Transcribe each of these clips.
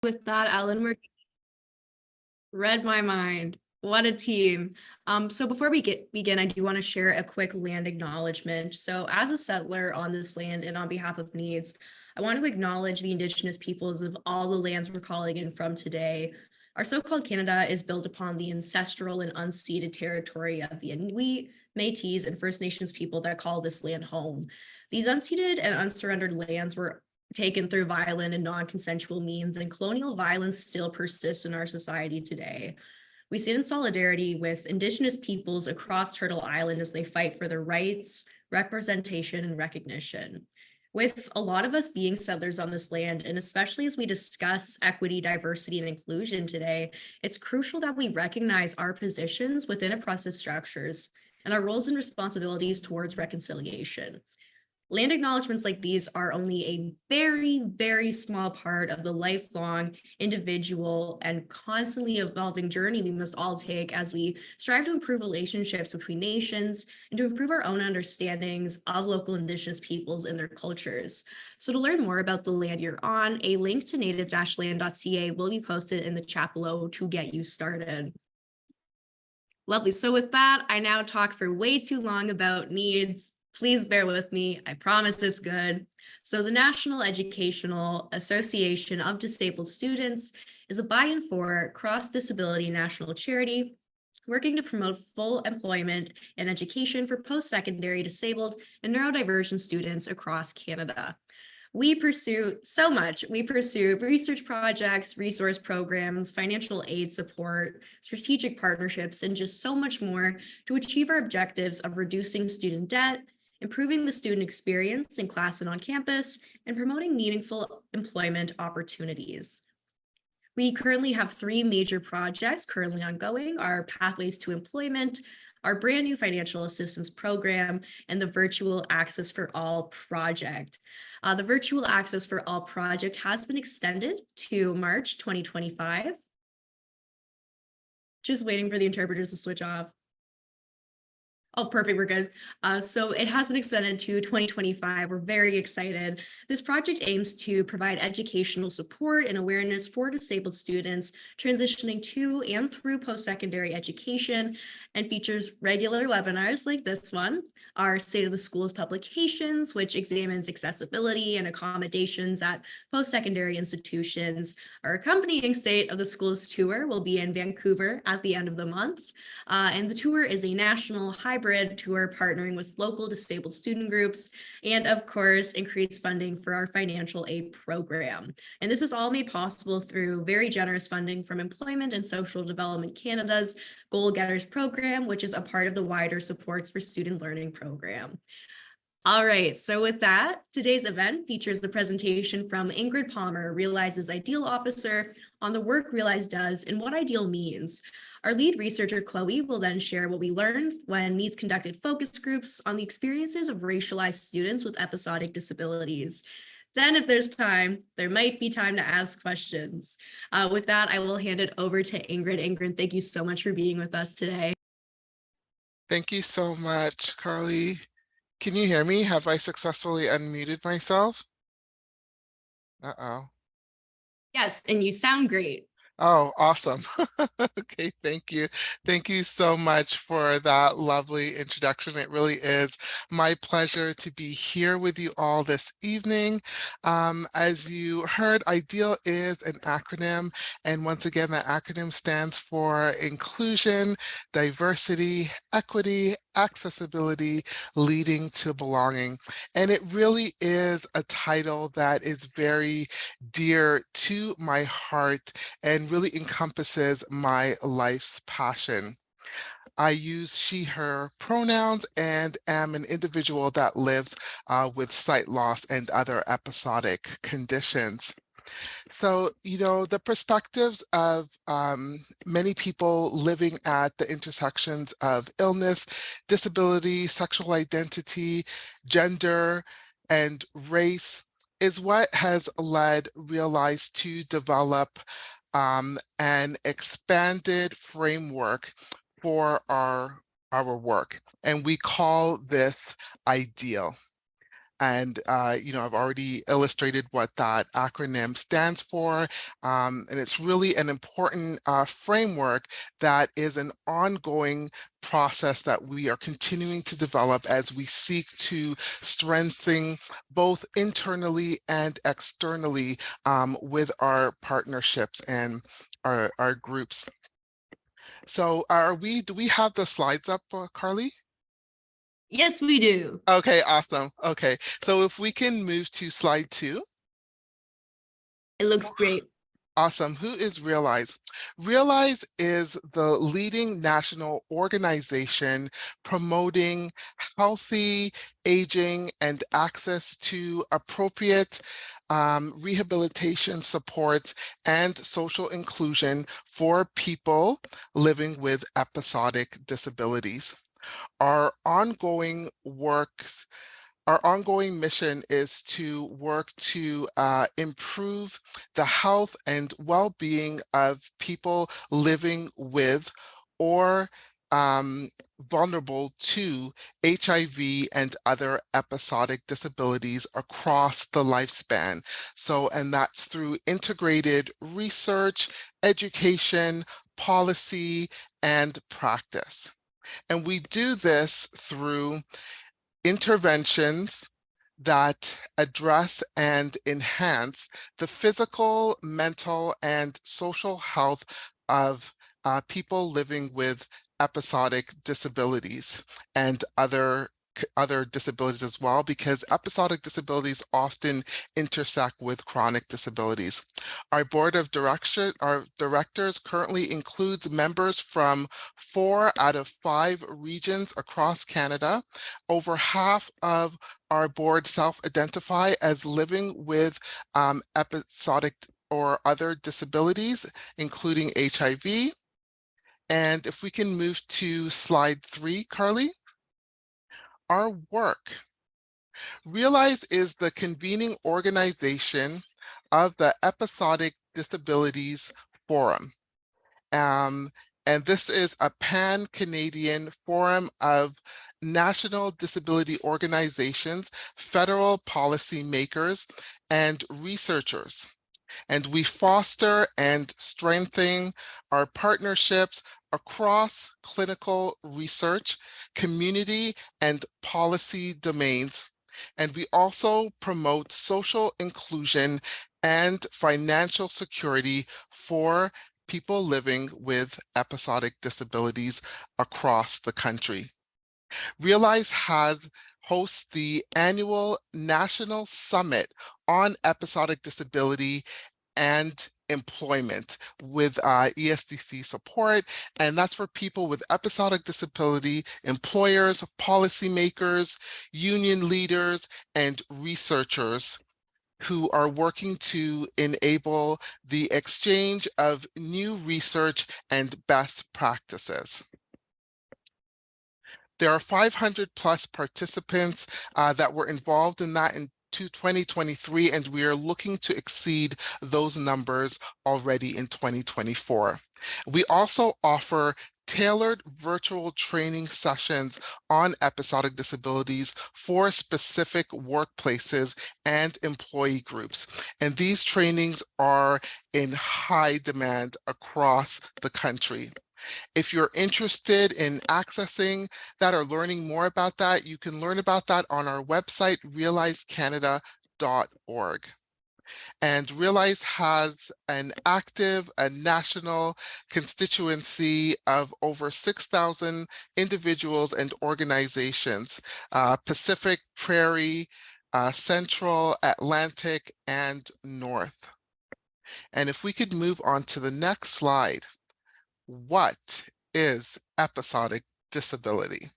With that, Ellen, read my mind. What a team. So before we begin, I do want to share a quick land acknowledgement. So as a settler on this land and on behalf of NEADS, I want to acknowledge the Indigenous peoples of all the lands we're calling in from today. Our so-called Canada is built upon the ancestral and unceded territory of the Inuit, Métis, and First Nations people that call this land home. These unceded and unsurrendered lands were taken through violent and non-consensual means, and colonial violence still persists in our society today. We stand in solidarity with Indigenous peoples across Turtle Island as they fight for their rights, representation, and recognition. With a lot of us being settlers on this land, and especially as we discuss equity, diversity, and inclusion today, it's crucial that we recognize our positions within oppressive structures and our roles and responsibilities towards reconciliation. Land acknowledgements like these are only a very, very small part of the lifelong, individual, and constantly evolving journey we must all take as we strive to improve relationships between nations and to improve our own understandings of local Indigenous peoples and their cultures. So to learn more about the land you're on, a link to native-land.ca will be posted in the chat below to get you started. Lovely. So with that, I now talk for way too long about NEADS. Please bear with me. I promise it's good. So the National Educational Association of Disabled Students is a by and for cross-disability national charity working to promote full employment and education for post-secondary disabled and neurodivergent students across Canada. We pursue so much. We pursue research projects, resource programs, financial aid support, strategic partnerships, and just so much more to achieve our objectives of reducing student debt, improving the student experience in class and on campus, and promoting meaningful employment opportunities. We currently have 3 major projects currently ongoing: our Pathways to Employment, our brand new financial assistance program, and the Virtual Access for All project. The Virtual Access for All project has been extended to March 2025. Just waiting for the interpreters to switch off. Oh, perfect, we're good. So it has been extended to 2025. We're very excited. This project aims to provide educational support and awareness for disabled students transitioning to and through post-secondary education, and features regular webinars like this one, our State of the Schools publications, which examines accessibility and accommodations at post-secondary institutions. Our accompanying State of the Schools tour will be in Vancouver at the end of the month. And the tour is a national hybrid tour partnering with local disabled student groups, and of course, increased funding for our financial aid program. And this is all made possible through very generous funding from Employment and Social Development Canada's Goal Getters program, which is a part of the wider Supports for Student Learning program. All right, so with that, today's event features the presentation from Ingrid Palmer, Realize's Ideal Officer, on the work Realize does and what ideal means. Our lead researcher, Chloe, will then share what we learned when NEADS conducted focus groups on the experiences of racialized students with episodic disabilities. Then if there's time, there might be time to ask questions. With that, I will hand it over to Ingrid. Ingrid, thank you so much for being with us today. Thank you so much, Carly. Can you hear me? Have I successfully unmuted myself? Uh-oh. Yes, and you sound great. Oh, awesome. Okay, thank you. Thank you so much for that lovely introduction. It really is my pleasure to be here with you all this evening. As you heard, IDEAL is an acronym, and once again, that acronym stands for Inclusion, Diversity, Equity, Accessibility, Leading to Belonging. And it really is a title that is very dear to my heart and really encompasses my life's passion. I use she, her pronouns and am an individual that lives with sight loss and other episodic conditions. So, the perspectives of many people living at the intersections of illness, disability, sexual identity, gender, and race is what has led Realize to develop an expanded framework for our work, and we call this IDEAL. And, I've already illustrated what that acronym stands for. And it's really an important framework that is an ongoing process that we are continuing to develop as we seek to strengthen both internally and externally with our partnerships and our groups. So do we have the slides up, Carly? Yes, we do. Okay, awesome. Okay, so if we can move to slide 2. It looks great. Awesome. Who is Realize? Realize is the leading national organization promoting healthy aging and access to appropriate rehabilitation supports and social inclusion for people living with episodic disabilities. Our ongoing work Our ongoing mission is to work to improve the health and well-being of people living with or vulnerable to HIV and other episodic disabilities across the lifespan. And that's through integrated research, education, policy, and practice. And we do this through interventions that address and enhance the physical, mental, and social health of people living with episodic disabilities and other disabilities as well, because episodic disabilities often intersect with chronic disabilities. Our board of directors currently includes members from 4 out of 5 regions across Canada. Over half of our board self-identify as living with episodic or other disabilities, including HIV. And if we can move to slide 3, Carly. Our work. Realize is the convening organization of the Episodic Disabilities Forum. And this is a pan-Canadian forum of national disability organizations, federal policy makers, and researchers. And we foster and strengthen our partnerships across clinical research, community, and policy domains. And we also promote social inclusion and financial security for people living with episodic disabilities across the country. Realize hosts the annual National Summit on Episodic Disability and Employment with ESDC support, and that's for people with episodic disability, employers, policymakers, union leaders, and researchers who are working to enable the exchange of new research and best practices. There are 500 plus participants that were involved in that in 2023, and we are looking to exceed those numbers already in 2024. We also offer tailored virtual training sessions on episodic disabilities for specific workplaces and employee groups. And these trainings are in high demand across the country. If you're interested in accessing that or learning more about that, you can learn about that on our website, realizecanada.org. And Realize has a national constituency of over 6,000 individuals and organizations, Pacific, Prairie, Central, Atlantic, and North. And if we could move on to the next slide. What is episodic disability?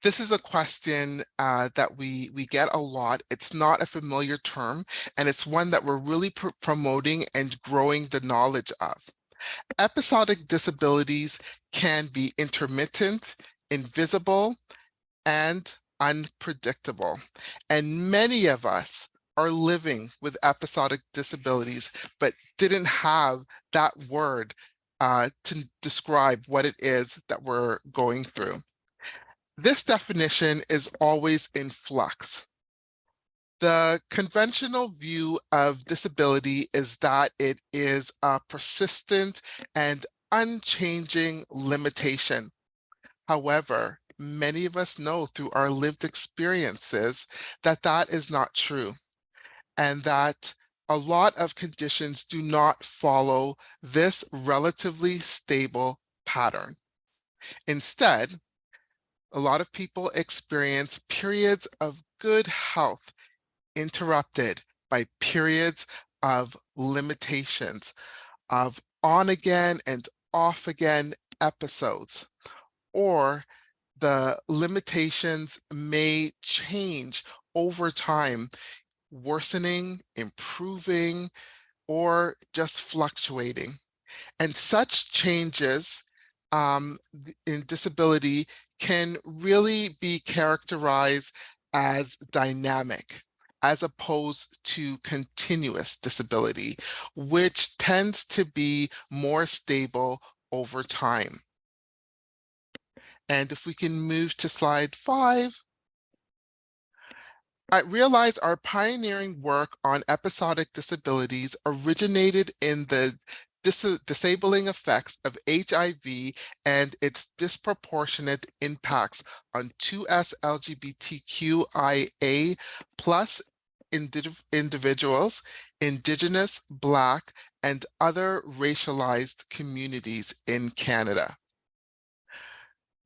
This is a question that we get a lot. It's not a familiar term, and it's one that we're really promoting and growing the knowledge of. Episodic disabilities can be intermittent, invisible, and unpredictable. And many of us are living with episodic disabilities, but didn't have that word to describe what it is that we're going through. This definition is always in flux. The conventional view of disability is that it is a persistent and unchanging limitation. However, many of us know through our lived experiences that that is not true, and that a lot of conditions do not follow this relatively stable pattern. Instead, a lot of people experience periods of good health interrupted by periods of limitations, of on again and off again episodes, or the limitations may change over time, worsening, improving, or just fluctuating. And such changes in disability can really be characterized as dynamic, as opposed to continuous disability, which tends to be more stable over time. And if we can move to slide 5. I realize our pioneering work on episodic disabilities originated in the disabling effects of HIV and its disproportionate impacts on 2S LGBTQIA plus individuals, Indigenous, Black, and other racialized communities in Canada.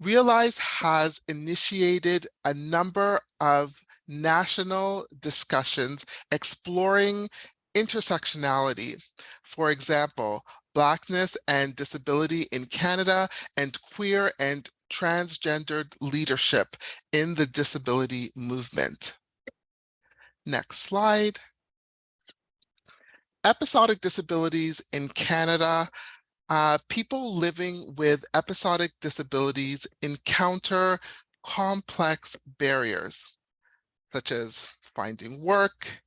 Realize has initiated a number of national discussions exploring intersectionality. For example, Blackness and disability in Canada and queer and transgendered leadership in the disability movement. Next slide. Episodic disabilities in Canada. People living with episodic disabilities encounter complex barriers, such as finding work,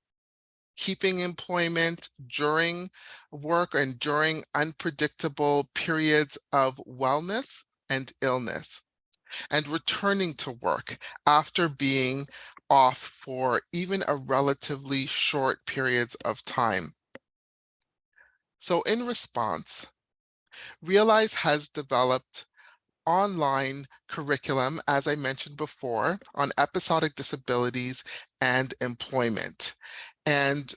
keeping employment during work and during unpredictable periods of wellness and illness, and returning to work after being off for even a relatively short periods of time. So in response, Realize has developed online curriculum, as I mentioned before, on episodic disabilities and employment. And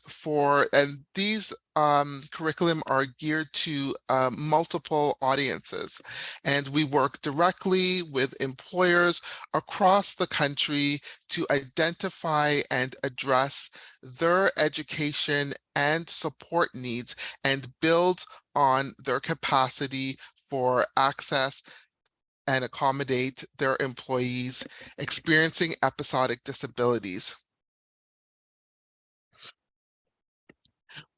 these curriculum are geared to multiple audiences. And we work directly with employers across the country to identify and address their education and support needs and build on their capacity for access and accommodate their employees experiencing episodic disabilities.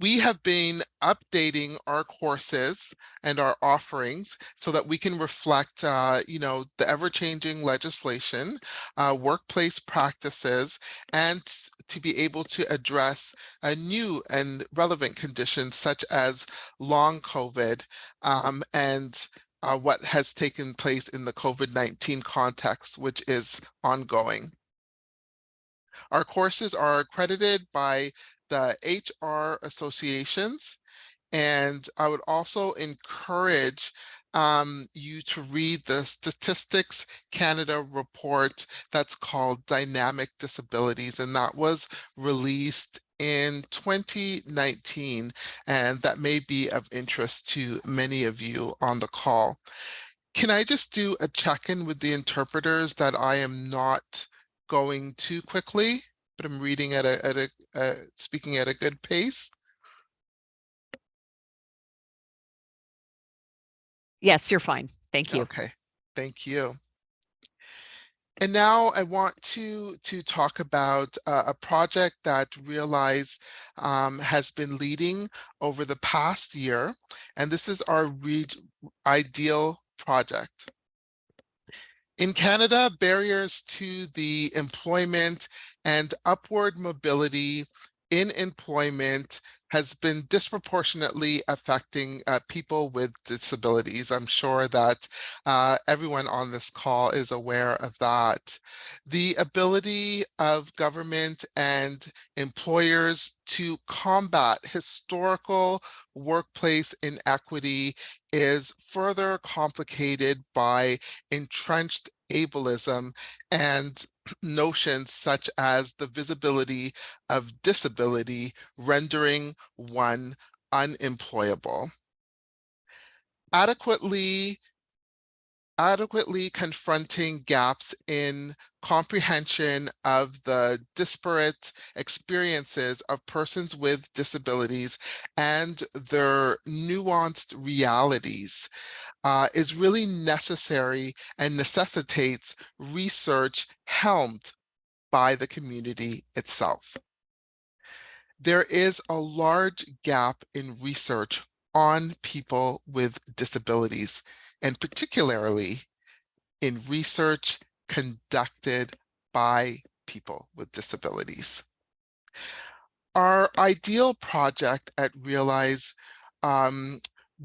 We have been updating our courses and our offerings so that we can reflect, the ever-changing legislation, workplace practices, and to be able to address new and relevant conditions such as long COVID and what has taken place in the COVID-19 context, which is ongoing. Our courses are accredited by the HR associations, and I would also encourage you to read the Statistics Canada report that's called Dynamic Disabilities, and that was released in 2019, and that may be of interest to many of you on the call. Can I just do a check-in with the interpreters that I am not going too quickly, but I'm reading at speaking at a good pace? Yes, you're fine. Thank you. Okay, thank you. And now I want to talk about a project that Realize has been leading over the past year, and this is our Ideal project. In Canada, barriers to the employment and upward mobility in employment has been disproportionately affecting people with disabilities. I'm sure that everyone on this call is aware of that. The ability of government and employers to combat historical workplace inequity is further complicated by entrenched ableism and notions such as the visibility of disability rendering one unemployable. Adequately confronting gaps in comprehension of the disparate experiences of persons with disabilities and their nuanced realities is really necessary and necessitates research helmed by the community itself. There is a large gap in research on people with disabilities, and particularly in research conducted by people with disabilities. Our ideal project at Realize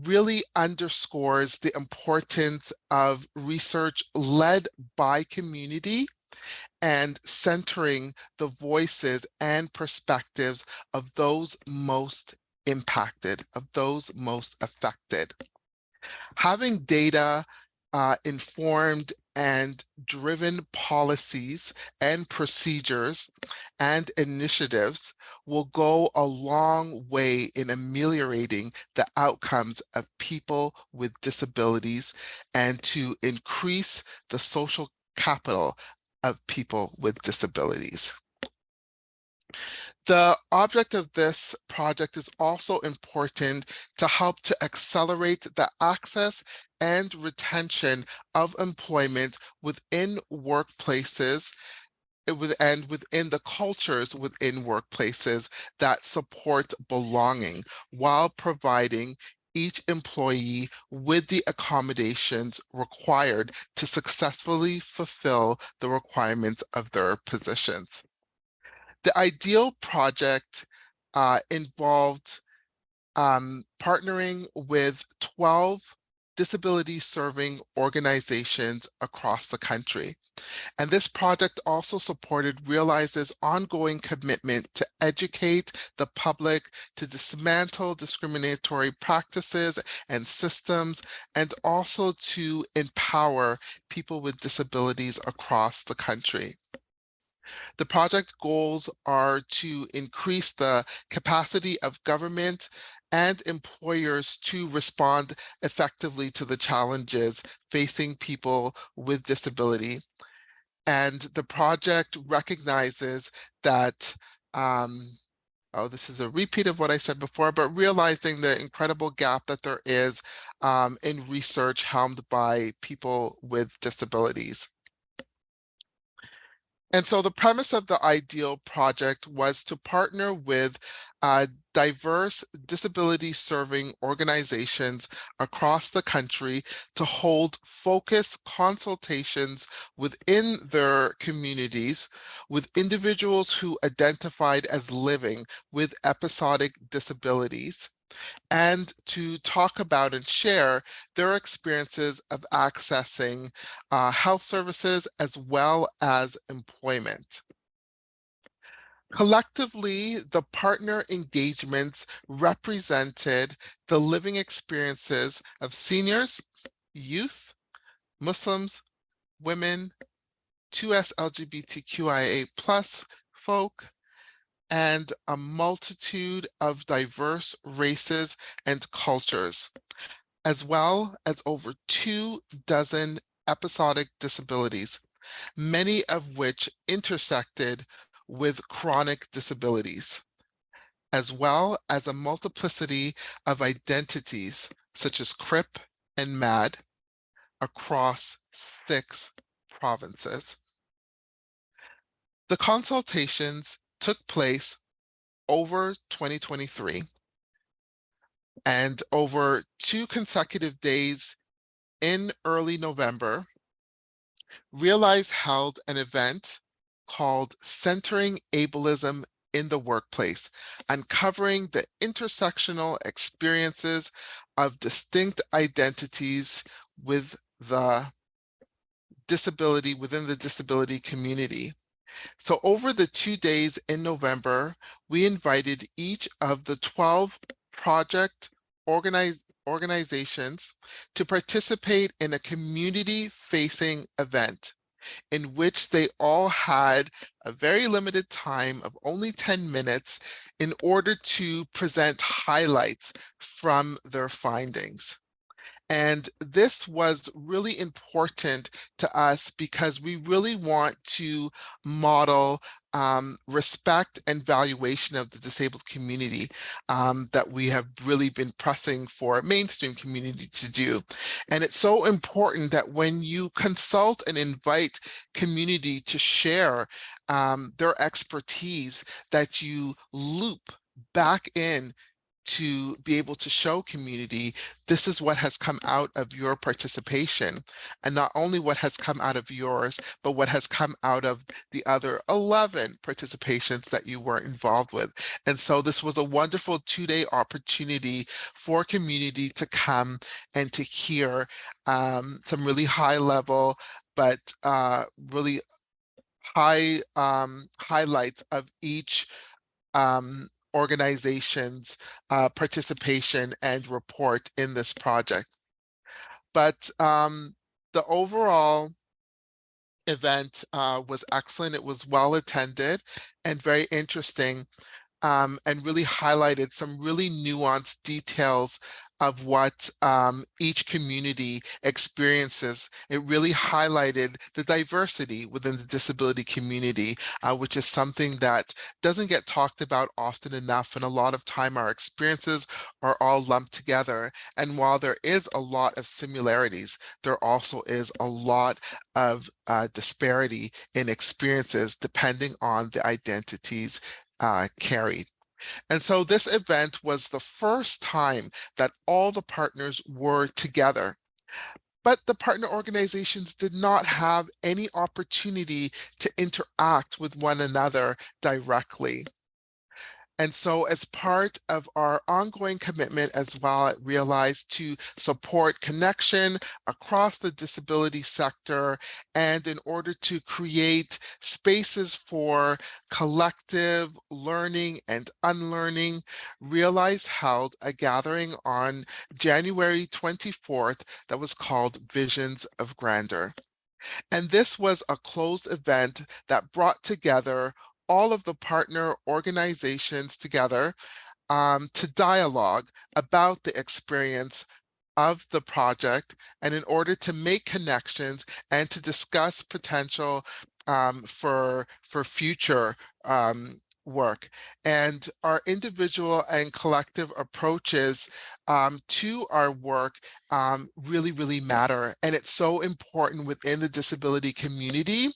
really underscores the importance of research led by community and centering the voices and perspectives of those most impacted, of those most affected. Having data informed and driven policies and procedures and initiatives will go a long way in ameliorating the outcomes of people with disabilities and to increase the social capital of people with disabilities. The object of this project is also important to help to accelerate the access and retention of employment within workplaces and within the cultures within workplaces that support belonging while providing each employee with the accommodations required to successfully fulfill the requirements of their positions. The ideal project involved partnering with 12 disability serving organizations across the country. And this project also supported Realize's ongoing commitment to educate the public, to dismantle discriminatory practices and systems, and also to empower people with disabilities across the country. The project goals are to increase the capacity of government and employers to respond effectively to the challenges facing people with disability. And the project recognizes that, this is a repeat of what I said before, but realizing the incredible gap that there is in research helmed by people with disabilities. And so the premise of the ideal project was to partner with diverse disability serving organizations across the country to hold focused consultations within their communities with individuals who identified as living with episodic disabilities, and to talk about and share their experiences of accessing health services as well as employment. Collectively, the partner engagements represented the living experiences of seniors, youth, Muslims, women, 2S LGBTQIA+ folk, and a multitude of diverse races and cultures, as well as over 24 episodic disabilities, many of which intersected with chronic disabilities, as well as a multiplicity of identities such as CRIP and MAD across 6 provinces. The consultations took place over 2023, and over 2 consecutive days in early November, Realize held an event called Centering Ableism in the workplace, uncovering the intersectional experiences of distinct identities with the disability within the disability community. So over the 2 days in November, we invited each of the 12 project organizations to participate in a community-facing event in which they all had a very limited time of only 10 minutes in order to present highlights from their findings. And this was really important to us because we really want to model respect and valuation of the disabled community that we have really been pressing for mainstream community to do. And it's so important that when you consult and invite community to share their expertise, that you loop back in to be able to show community, this is what has come out of your participation. And not only what has come out of yours, but what has come out of the other 11 participations that you were involved with. And so this was a wonderful 2-day opportunity for community to come and to hear some really high level, but really high highlights of each organization's participation and report in this project. But the overall event was excellent. It was well attended and very interesting, and really highlighted some really nuanced details of what each community experiences. It really highlighted the diversity within the disability community, which is something that doesn't get talked about often enough. And a lot of time our experiences are all lumped together. And while there is a lot of similarities, there also is a lot of disparity in experiences depending on the identities carried. And so this event was the first time that all the partners were together. But the partner organizations did not have any opportunity to interact with one another directly. And so as part of our ongoing commitment as well at Realize to support connection across the disability sector, and in order to create spaces for collective learning and unlearning, Realize held a gathering on January 24th that was called Visions of Grandeur. And this was a closed event that brought together all of the partner organizations together to dialogue about the experience of the project, and in order to make connections and to discuss potential for future work. And our individual and collective approaches to our work really matter. And it's so important within the disability community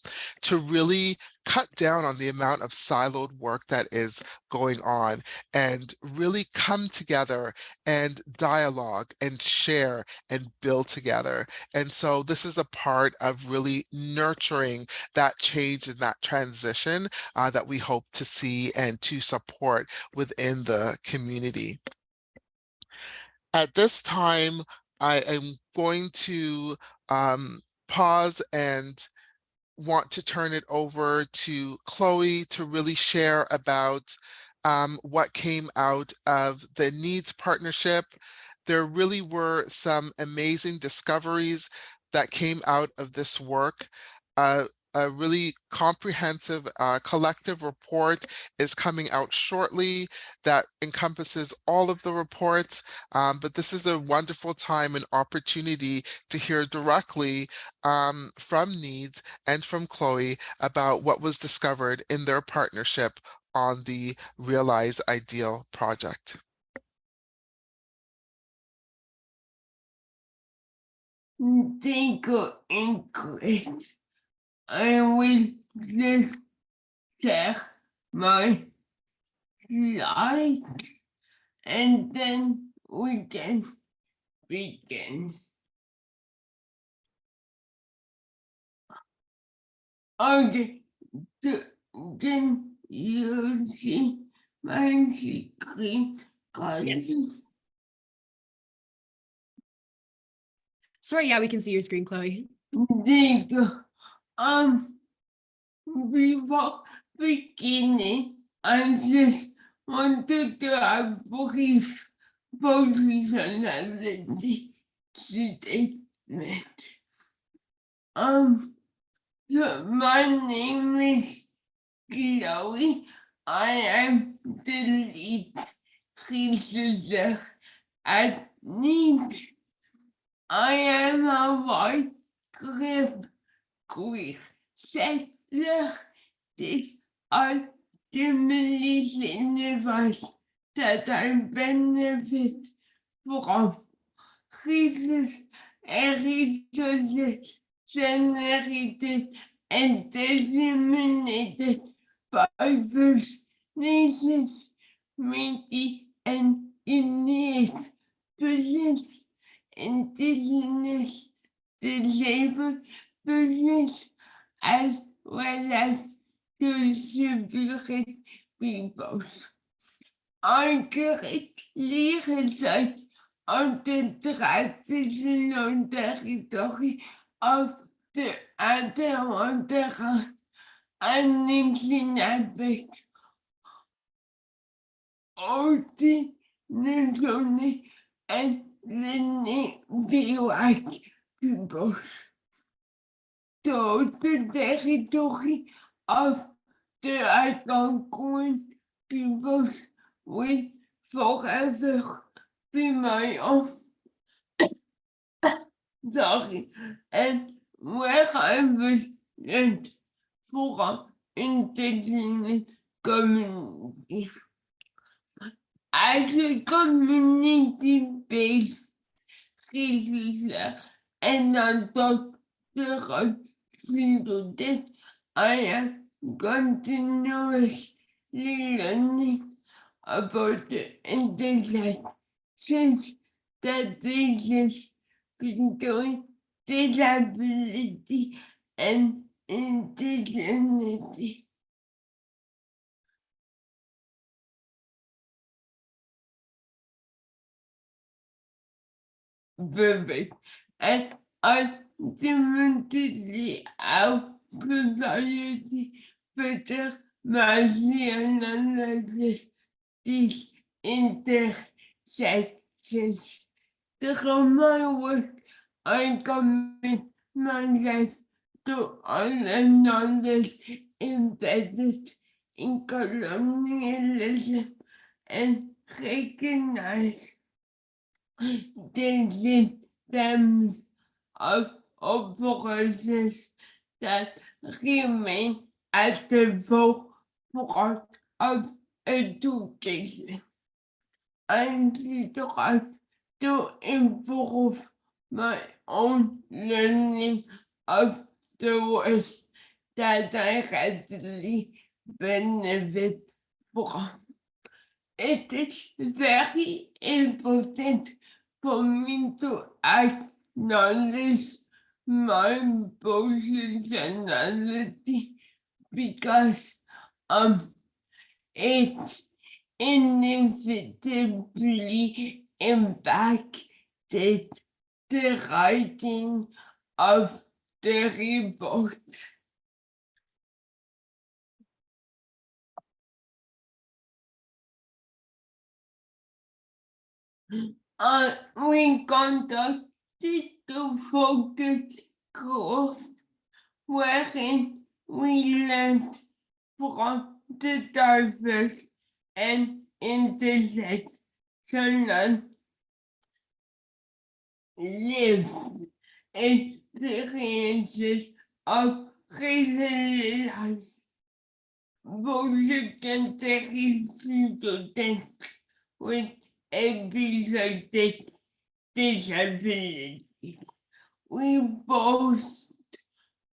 to really cut down on the amount of siloed work that is going on, and really come together and dialogue and share and build together. And so this is a part of really nurturing that change and that transition that we hope to see and to support within the community. At this time, I am going to pause and want to turn it over to Chloe to really share about what came out of the NEADS partnership. There really were some amazing discoveries that came out of this work. A really comprehensive collective report is coming out shortly that encompasses all of the reports, but this is a wonderful time and opportunity to hear directly from NEADS and from Chloe about what was discovered in their partnership on the Realize Ideal project. Thank you, Ingrid. I will just share my slide and then we can begin. Okay, so can you see my screen? Sorry, yeah, we can see your screen, Chloe. Thank you. Before beginning, I just wanted to have a brief positionality statement. So my name is Chloe. I am the lead researcher at NEADS. I am a white queer settler that ultimately signifies that I benefit from resources generated and disseminated by First Nations, Métis, and Inuit persons, Indigenous, disabled persons, as well as distributed peoples. I currently reside on the traditional territory of the Adirondack and Nishinaabeg, Haudenosaunee, and Lenni-Lenape peoples. So the territory of the Algonquin peoples will forever be my own. Sorry, and where I was sent for indigenous community. As a community-based researcher and a doctoral student, I am continuously learning about the intersections that exist between disability and indigeneity. Perfect. And ultimately, our society better marginalizes these intersections. Through my work, I commit my life to honor knowledge embedded in colonialism and recognize the them of operations that remain at the forefront of education. I strive to improve my own learning of the West that I greatly benefit from. It is very important for me to acknowledge my positionality because it inevitably impacted the writing of the report. We conducted the focus course wherein we learned from the diverse and intersectional lived experiences of racialized voluntary students with episodic disabilities. We both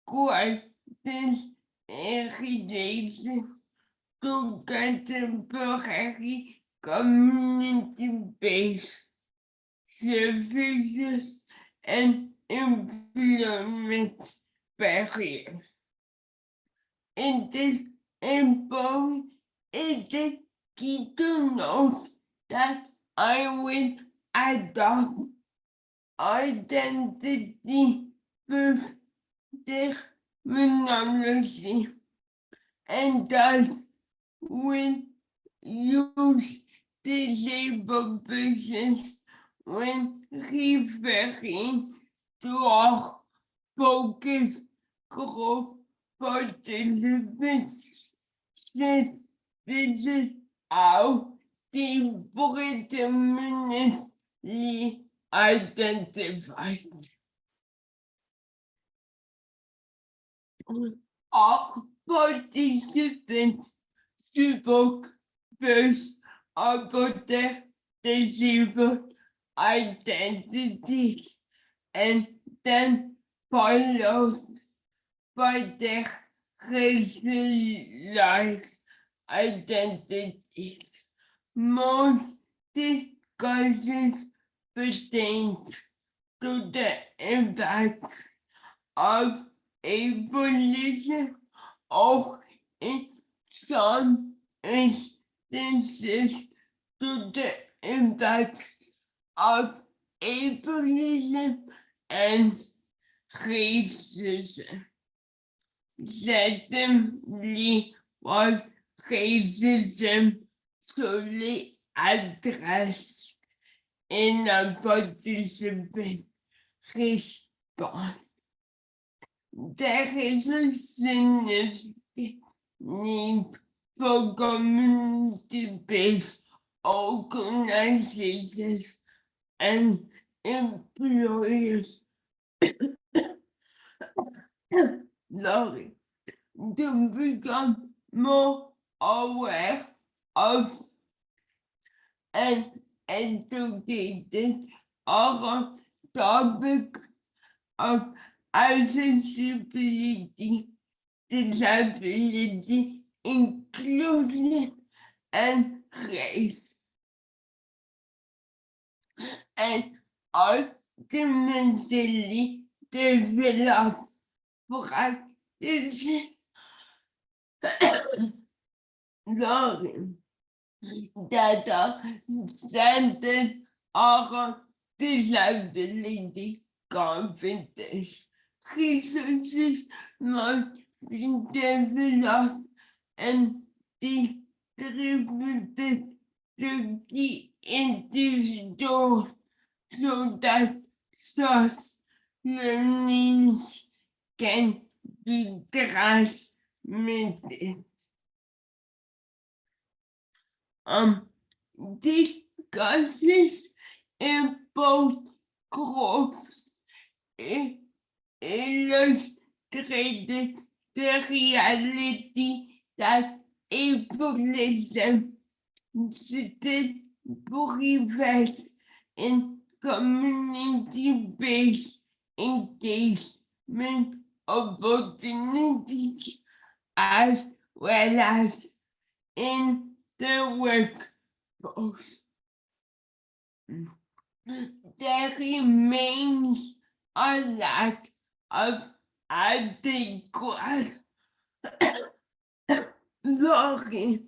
questions in relation to contemporary community-based services and employment barriers. In this important is the key to note that I will adopt identity first terminology and thus will use disabled persons when referring to our focus group participants. Since this is how they predominantly identified. Our participants spoke first about their disabled identities and then followed by their racialized identities. Most discussions pertain to the impact of ableism, or in some instances to the impact of ableism and racism. Secondly, was racism solely addressed in a participant response? There is a significant need for community-based organizations and employers to become more aware of and educated on the topic of accessibility, disability, inclusion, and race. And ultimately develop practices that are centered on disability competence. Resources must be developed and distributed to key individuals so that such learnings can be transmitted. Discussions in both groups illustrated the reality that ableism still prevails in community-based engagement opportunities as well as in the workforce. There remains a lack of adequate logging.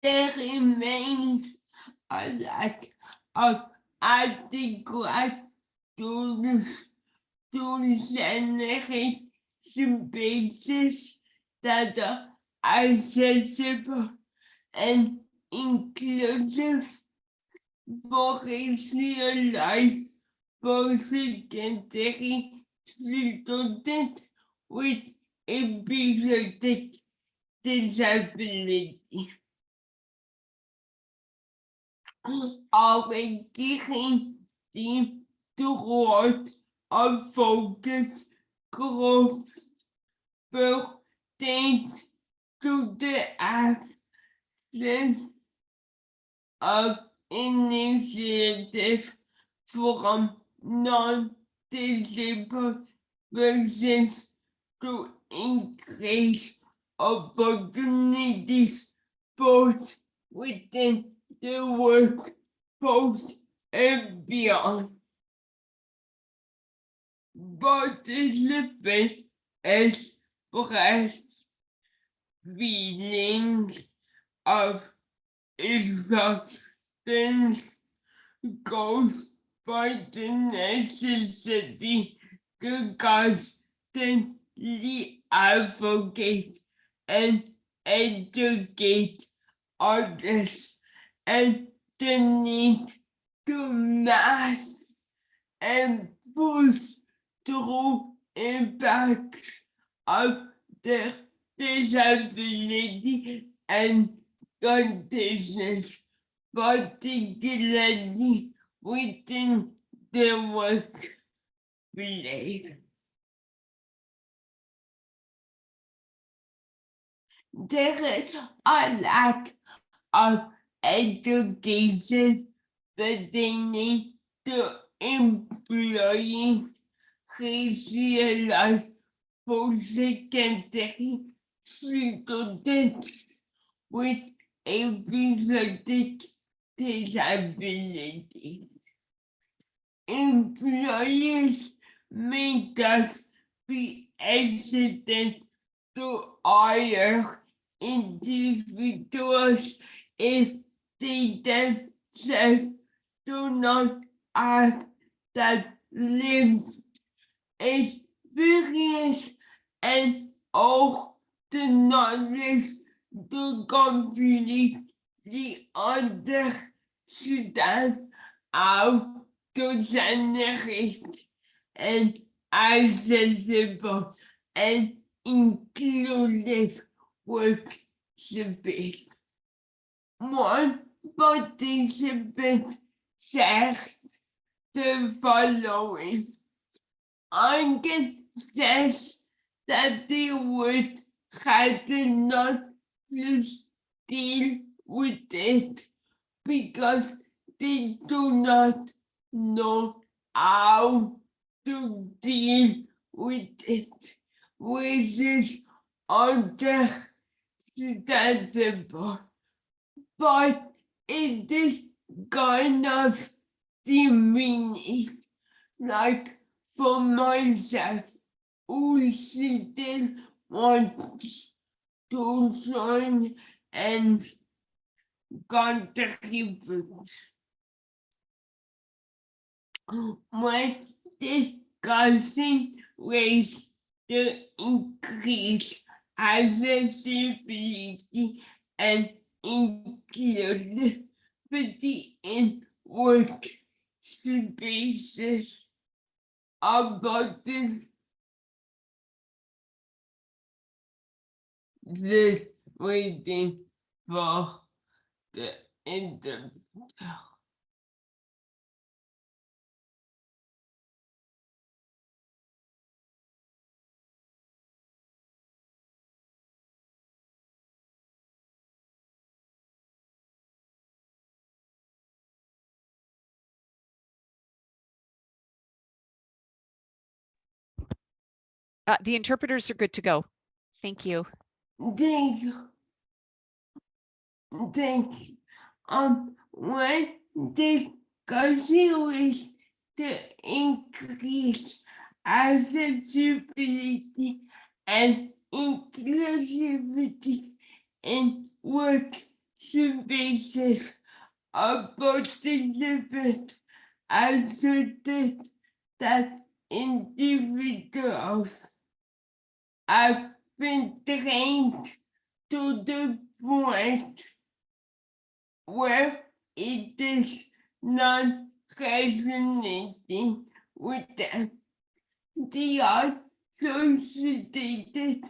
There remains a lack of adequate tools to generate spaces that are accessible and inclusive for racialized post-secondary students with episodic disability. Our engaging team toward a focus group pertains to the absence of initiative from non-disabled persons to increase opportunities both within the workforce and beyond. participants express feelings of exhaustion caused by the necessity to constantly advocate and educate others, and the need to mask and push through impact of their disability and conditions, particularly within the workplace. There is a lack of education pertaining to employing racialized post-secondary students with episodic disability. Employers may thus be hesitant to hire individuals if they themselves do not have that lived experience and or the knowledge to completely understand how to generate an accessible and inclusive workspace. One participant shared the following: I can guess that they would rather not just deal with it because they do not know how to deal with it, which is understandable. But it is kind of demeaning, like for myself, who still wants to join and contribute. When discussing ways to increase accessibility and inclusivity in work spaces, about this waiting for the interview. The interpreters are good to go. Thank you. Thank you. Thanks. When discussing ways to increase accessibility and inclusivity in work spaces, a participant asserted that individuals have been trained to the point where it is not resonating with them. They also stated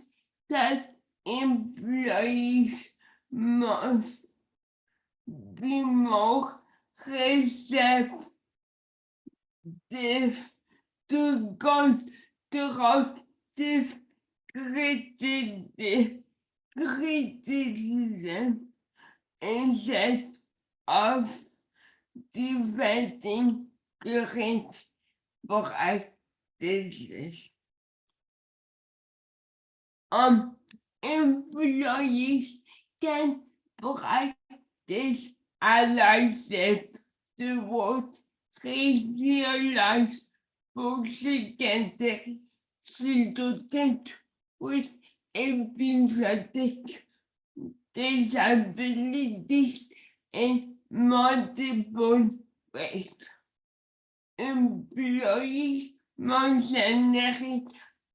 that employees must be more receptive to constructive criticism instead of defending current practices. Employees can practice allyship towards racialized post-secondary students with episodic disabilities in multiple ways. Employees mentioning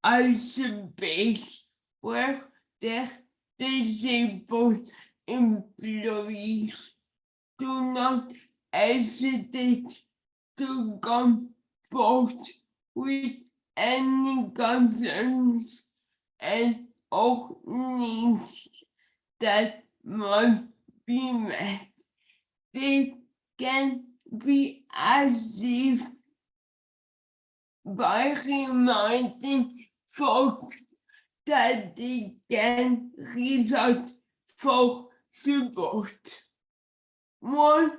a space where their disabled employees do not hesitate to come forth with any concerns and or needs that must be met. They can be achieved by reminding folks that they can resort for support. One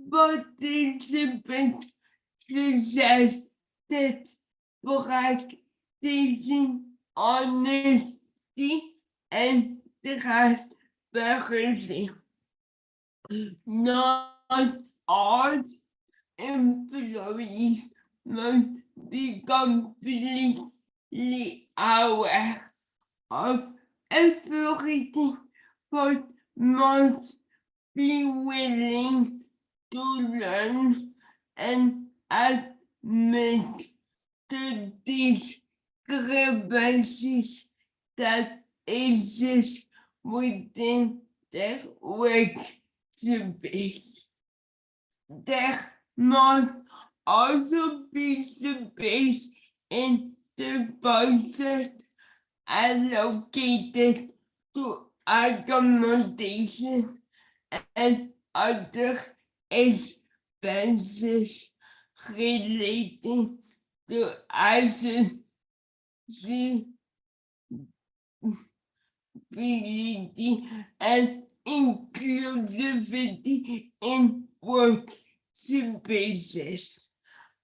participant suggested practicing honesty and transparency. Not all employees must be completely aware of everything, but must be willing to learn and admit the discrepancies that exist within their work space. There must also be space in the budget allocated to accommodation and other expenses relating to accessibility and inclusivity in work spaces.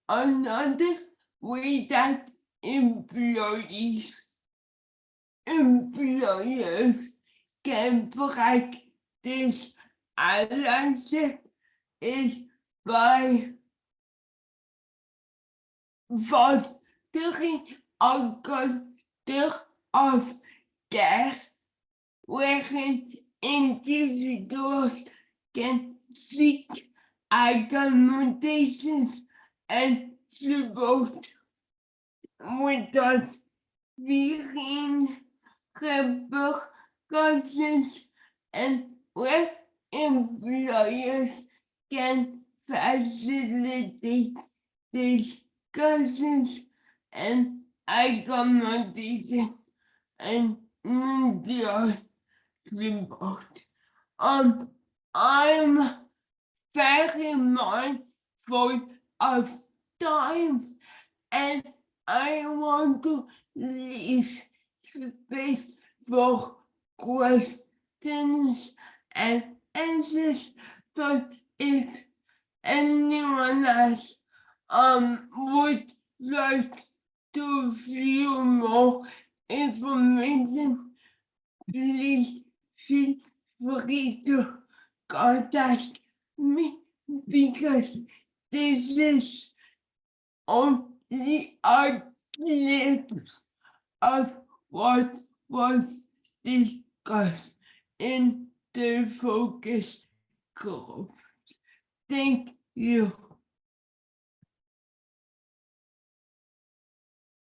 Another way that employers can practice allyship is by fostering a culture of care wherein individuals can seek accommodations and support without fearing repercussions, and where employers can facilitate discussions and accommodation and mutual support. I'm very mindful of time, and I want to leave space for questions and answers. So if anyone else would like to view more information, please feel free to contact me, because this is only a glimpse of what was discussed in the focus group. Thank you.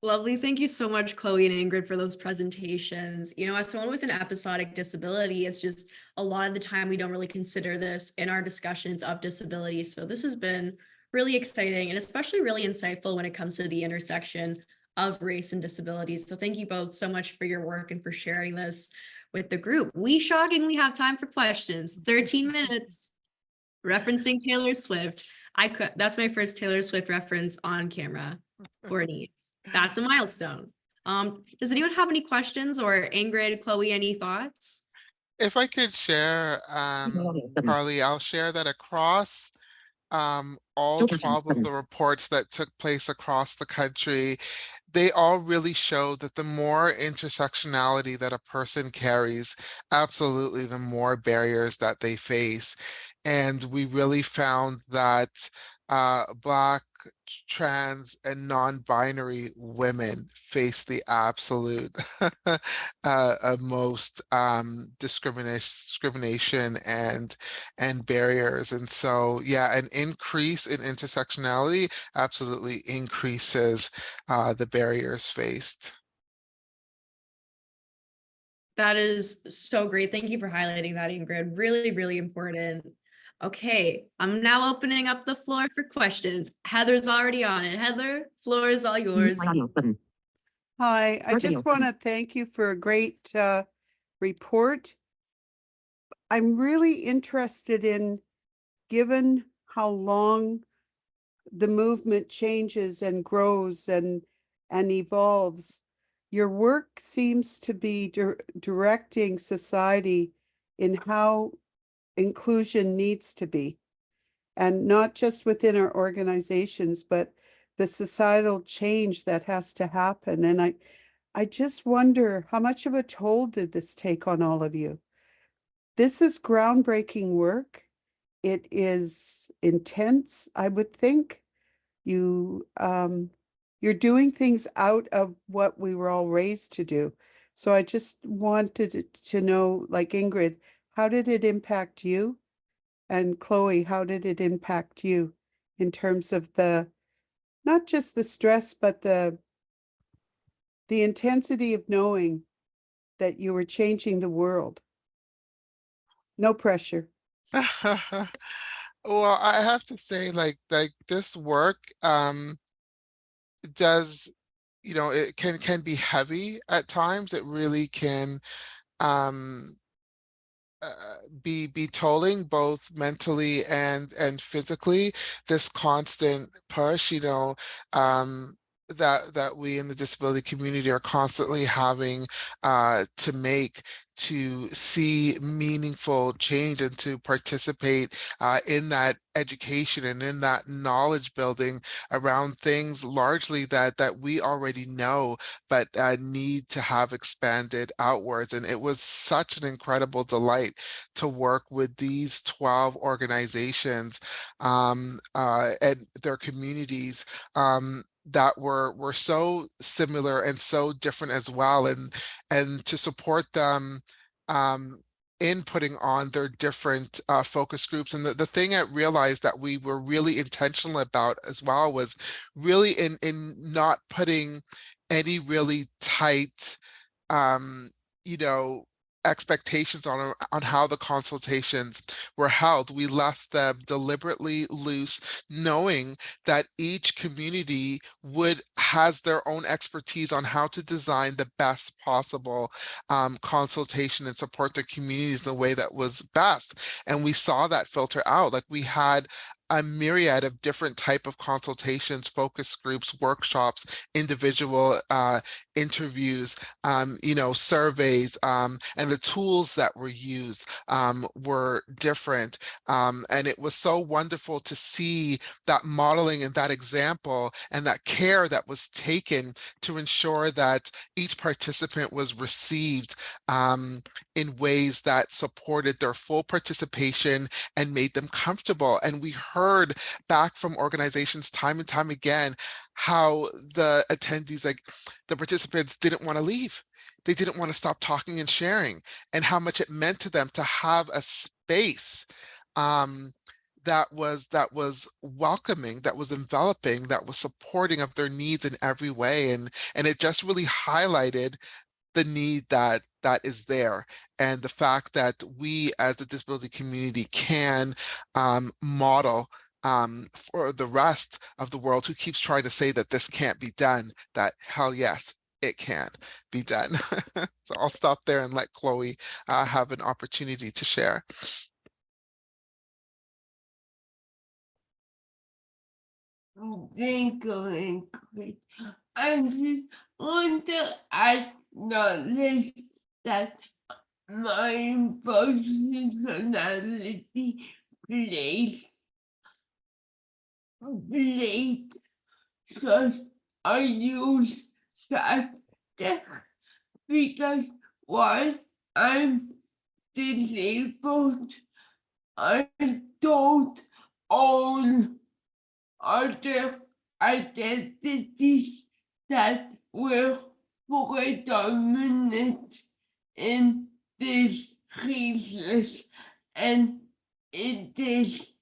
Lovely. Thank you so much, Chloe and Ingrid, for those presentations. You know, as someone with an episodic disability, it's just a lot of the time we don't really consider this in our discussions of disability. So this has been really exciting and especially really insightful when it comes to the intersection of race and disabilities. So thank you both so much for your work and for sharing this with the group. We shockingly have time for questions, 13 minutes, referencing Taylor Swift. That's my first Taylor Swift reference on camera for NEADS. That's a milestone. Does anyone have any questions, or Ingrid, Chloe, any thoughts? If I could share, Carly, I'll share that across all 12 of the reports that took place across the country, they all really show that the more intersectionality that a person carries, absolutely the more barriers that they face. And we really found that Black, trans, and non-binary women face the absolute most discrimination and barriers. And so, yeah, an increase in intersectionality absolutely increases the barriers faced. That is so great. Thank you for highlighting that, Ingrid. Really, really important. Okay, I'm now opening up the floor for questions. Heather's already on it. Heather, floor is all yours. Hi, I just want to thank you for a great report. I'm really interested in, given how long the movement changes and grows and evolves, your work seems to be directing society in how inclusion needs to be. And not just within our organizations, but the societal change that has to happen. And I just wonder, how much of a toll did this take on all of you? This is groundbreaking work. It is intense, I would think. You're doing things out of what we were all raised to do. So I just wanted to know, like Ingrid, how did it impact you? And Chloe, how did it impact you in terms of not just the stress, but the intensity of knowing that you were changing the world? No pressure. Well, I have to say, like this work does, it can be heavy at times. It really can um be tolling, both mentally and physically. This constant push, that we in the disability community are constantly having to make, to see meaningful change and to participate in that education and in that knowledge building around things largely that we already know, but need to have expanded outwards. And it was such an incredible delight to work with these 12 organizations and their communities that were so similar and so different as well, and to support them in putting on their different focus groups. And the thing I realized that we were really intentional about as well was really in not putting any really tight you know expectations on how the consultations were held. We left them deliberately loose, knowing that each community has their own expertise on how to design the best possible consultation and support their communities in the way that was best. And we saw that filter out. Like, we had a myriad of different type of consultations, focus groups, workshops, individual interviews, surveys, and the tools that were used were different. And it was so wonderful to see that modeling and that example and that care that was taken to ensure that each participant was received in ways that supported their full participation and made them comfortable. And we heard back from organizations time and time again how the attendees, like the participants, didn't want to leave. They didn't want to stop talking and sharing, and how much it meant to them to have a space that was welcoming, that was enveloping, that was supporting of their needs in every way. And it just really highlighted the need that is there, and the fact that we as the disability community can model for the rest of the world who keeps trying to say that this can't be done, that hell yes, it can be done. So I'll stop there and let Chloe have an opportunity to share. Thank you, Ingrid. I just want to acknowledge that my personality played because I use that because while I'm disabled, I don't own other identities that were predominant in this research, and it is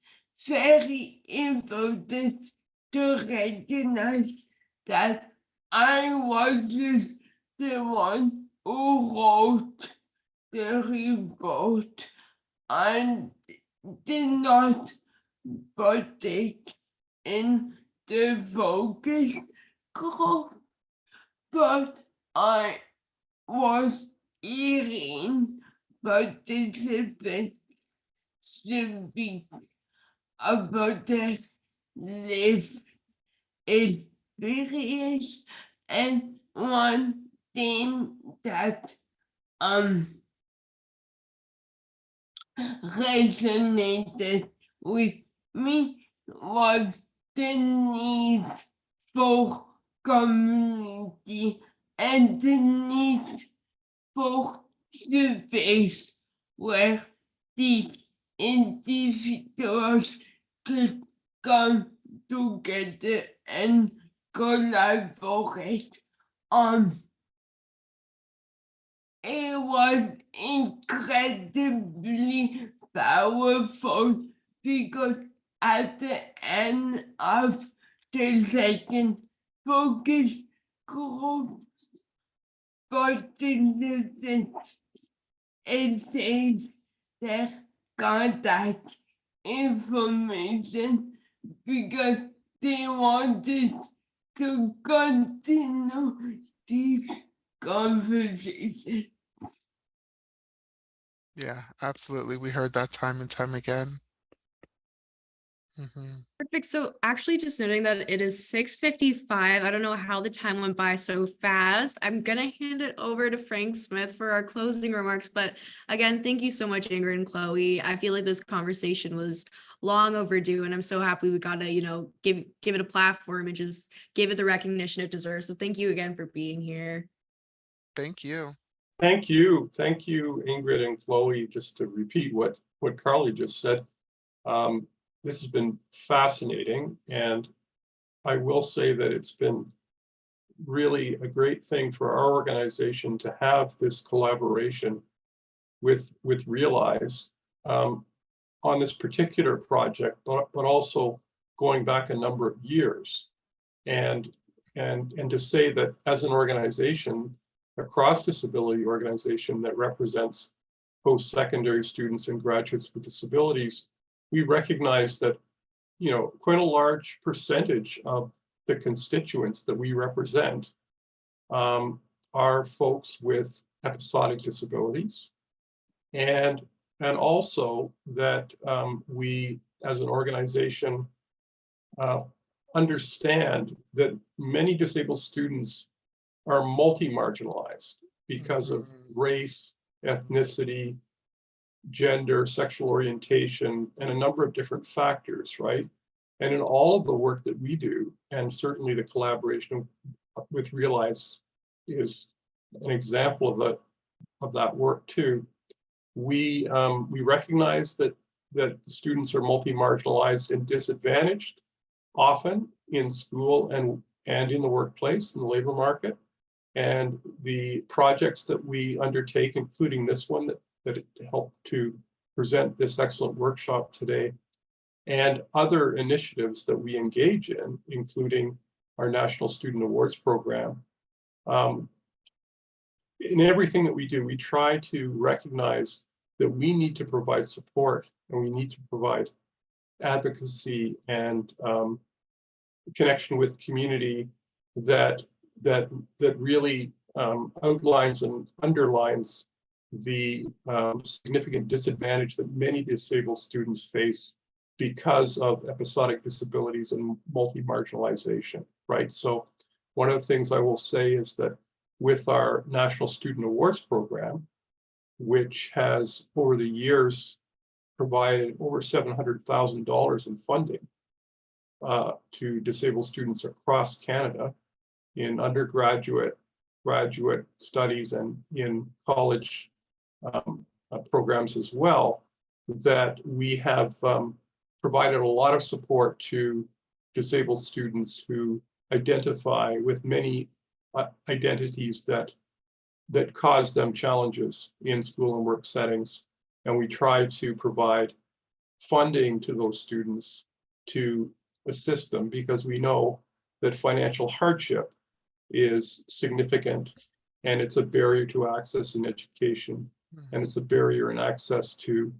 very important to recognize that I wasn't the one who wrote the report and did not partake in the focus group, but I was hearing participants speak about their lived experience, and one thing that resonated with me was the need for community and the need for space where the individuals could come together and collaborate. It was incredibly powerful because at the end of the second focus group, participants exchanged their contact information because they wanted to continue this conversation. Yeah, absolutely. We heard that time and time again. Mhm. Perfect. So actually just noting that it is 6:55. I don't know how the time went by so fast. I'm gonna hand it over to Frank Smith for our closing remarks. But again, thank you so much, Ingrid and Chloe. I feel like this conversation was long overdue, and I'm so happy we got to, give it a platform and just give it the recognition it deserves. So thank you again for being here. Thank you. Thank you, Ingrid and Chloe. Just to repeat what Carly just said, this has been fascinating, and I will say that it's been really a great thing for our organization to have this collaboration with Realize on this particular project, but also going back a number of years, and to say that as an organization, a cross-disability organization that represents post-secondary students and graduates with disabilities, we recognize that, quite a large percentage of the constituents that we represent are folks with episodic disabilities, and also that we, as an organization, understand that many disabled students are multi-marginalized because of race, ethnicity, gender, sexual orientation, and a number of different factors, right? And in all of the work that we do, and certainly the collaboration with Realize is an example of that work too. We recognize that students are multi-marginalized and disadvantaged, often in school and in the workplace, in the labor market. And the projects that we undertake, including this one that helped to present this excellent workshop today, and other initiatives that we engage in, including our National Student Awards Program. In everything that we do, we try to recognize that we need to provide support, and we need to provide advocacy and connection with community that really outlines and underlines the significant disadvantage that many disabled students face because of episodic disabilities and multi-marginalization, right? So one of the things I will say is that with our National Student Awards Program, which has over the years provided over $700,000 in funding to disabled students across Canada in undergraduate, graduate studies, and in college programs as well, that we have provided a lot of support to disabled students who identify with many identities that cause them challenges in school and work settings. And we try to provide funding to those students to assist them, because we know that financial hardship is significant, and it's a barrier to access in education, and it's a barrier in access to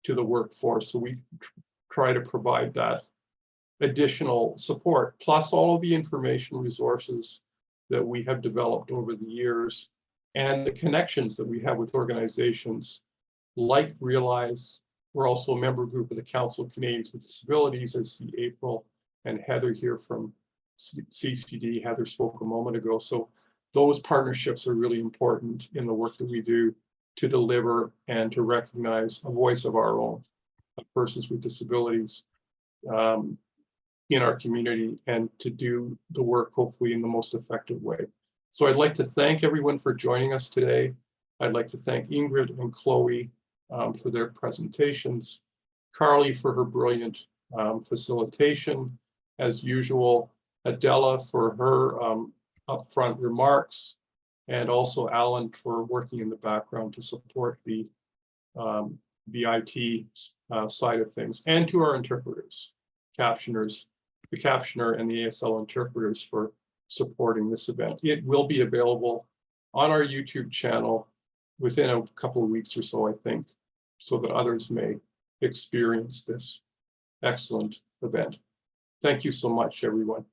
the workforce. So we try to provide that additional support, plus all of the information resources that we have developed over the years, and the connections that we have with organizations like Realize. We're also a member group of the Council of Canadians with Disabilities. I see April and Heather here from CCD. Heather spoke a moment ago. So those partnerships are really important in the work that we do to deliver and to recognize a voice of our own, of persons with disabilities in our community, and to do the work hopefully in the most effective way. So I'd like to thank everyone for joining us today. I'd like to thank Ingrid and Chloe for their presentations, Carly for her brilliant facilitation, as usual, Adela for her upfront remarks, and also Alan for working in the background to support the IT side of things, and to our interpreters, captioners, the captioner and the ASL interpreters for supporting this event. It will be available on our YouTube channel within a couple of weeks or so, I think, so that others may experience this excellent event. Thank you so much, everyone.